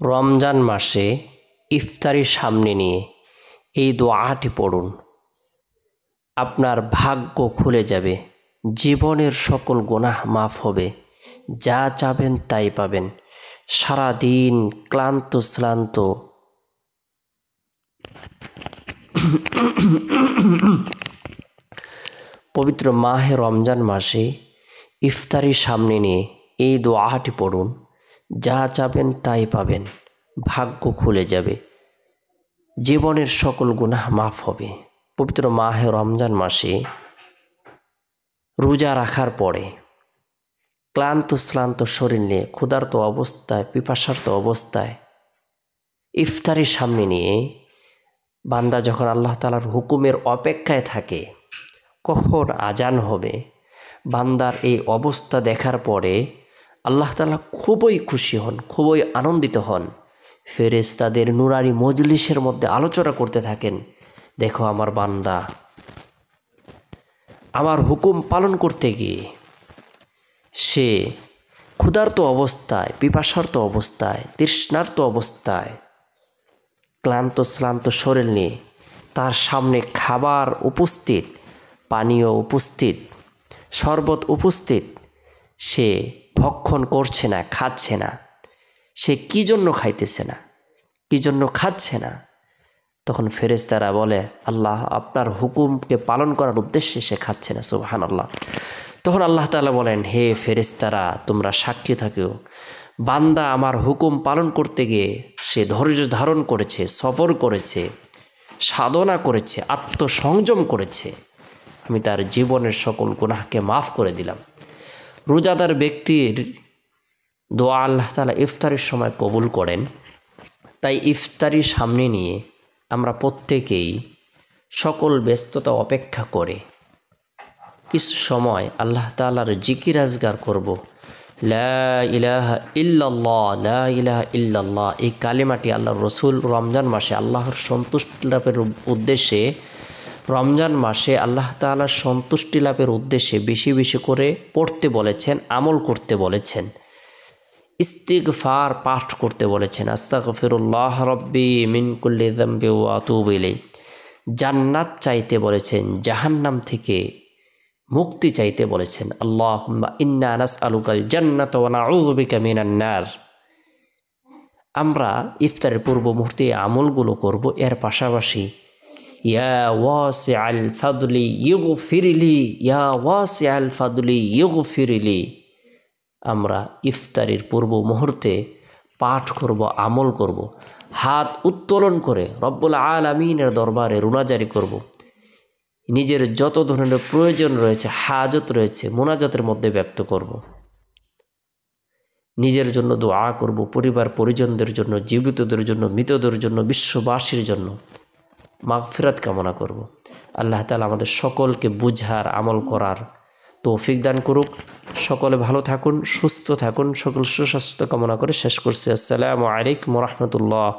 রমজান মাসে ইফতারি সামনে নিয়ে এই দোয়াটি পড়ুন। আপনার ভাগ্য খুলে যাবে, জীবনের সকল গুনাহ মাফ হবে, যা চাবেন তাই পাবেন। সারাদিন ক্লান্ত শ্রান্ত পবিত্র মাহে রমজান মাসে ইফতারি সামনে নিয়ে এই দোয়াটি পড়ুন। যা চাবেন তাই পাবেন, ভাগ্য খুলে যাবে, জীবনের সকল গুনাহ মাফ হবে। পবিত্র মাহে রমজান মাসে রোজা রাখার পরে ক্লান্ত শ্রান্ত শরীর নিয়ে ক্ষুধার্ত অবস্থায়, পিপাসার্ত অবস্থায় ইফতারির সামনে নিয়ে বান্দা যখন আল্লাহ তাআলার হুকুমের অপেক্ষায় থাকে, কখন আজান হবে, বান্দার এই অবস্থা দেখার পরে আল্লাহ তাআলা খুবই খুশি হন, খুবই আনন্দিত হন। ফেরেশতাদের নুরানি মজলিসের মধ্যে আলোচনা করতে থাকেন, দেখো আমার বান্দা আমার হুকুম পালন করতে গিয়ে সে ক্ষুধার্ত অবস্থায়, পিপাসার্ত অবস্থায়, তৃষ্ণার্ত অবস্থায় ক্লান্ত শ্রান্ত শরীর নিয়ে তার সামনে খাবার উপস্থিত, পানীয় উপস্থিত, শরবত উপস্থিত, সে ভক্ষণ করছে না, খাচ্ছে না। সে কি জন্য খাইতেছে না, কি জন্য খাচ্ছে না? তখন ফেরেশতারা বলে, আল্লাহ আপনার হুকুমকে পালন করার উদ্দেশ্যে সে খাচ্ছে না। সুবহানাল্লাহ। তখন আল্লাহ তাআলা বলেন, হে ফেরেশতারা, তোমরা সাক্ষী থাকো, বান্দা আমার হুকুম পালন করতে গিয়ে সে ধৈর্য ধারণ করেছে, সবর করেছে, সাধনা করেছে, আত্মসংযম করেছে, আমি তার জীবনের সকল গুনাহকে মাফ করে দিলাম। রোজাদার ব্যক্তির দোয়া আল্লাহ তাআলা ইফতারের সময় কবুল করেন। তাই ইফতারির সামনে নিয়ে আমরা প্রত্যেকেই সকল ব্যস্ততা অপেক্ষা করে কিছু সময় আল্লাহ তাআলার জিকির আজগার করব। লা ইলাহা ইল্লাল্লাহ, লা ইলাহা ইল্লাল্লাহ, এই কালিমাটি আল্লাহর রসুল রমজান মাসে আল্লাহর সন্তুষ্টি লাভের উদ্দেশ্যে, রমজান মাসে আল্লাহ তাআলার সন্তুষ্টি লাভের উদ্দেশ্যে বেশি বেশি করে পড়তে বলেছেন, আমল করতে বলেছেন, ইস্তিগফার পাঠ করতে বলেছেন। আস্তাগফিরুল্লাহ রব্বি মিন কুল্লি যামবি ওয়া আতুবু ইলাইহি। জান্নাত চাইতে বলেছেন, জাহান্নাম থেকে মুক্তি চাইতে বলেছেন। আল্লাহুম্মা ইন্না নাসআলুকাল জান্নাতা ওয়া নাউযু বিকা মিনান নার। আমরা ইফতারের পূর্ব মুহূর্তে আমলগুলো করব। এর পাশাপাশি ইয়া ওয়াসিআল ফাদলি ইগফিরলি, ইয়া ওয়াসিআল ফাদলি ইগফিরলি, আমরা ইফতারির পূর্ব মুহূর্তে পাঠ করব, আমল করব, হাত উত্তোলন করে রব্বুল আলামিনের দরবারে রুনাজারি করব। নিজের যত ধরনের প্রয়োজন রয়েছে, হাজত রয়েছে, মোনাজাতের মধ্যে ব্যক্ত করব। নিজের জন্য দোয়া করব, পরিবার পরিজনদের জন্য, জীবিতদের জন্য, মৃতদের জন্য, বিশ্ববাসীর জন্য মাগফিরাত কামনা করব। আল্লাহ তাআলা আমাদের সকলকে বুঝার, আমল করার তৌফিক দান করুক। সকলে ভালো থাকুন, সুস্থ থাকুন, সকল সুস্বাস্থ্য কামনা করে শেষ করছি। আসসালামু আলাইকুম ওয়া রাহমাতুল্লাহ।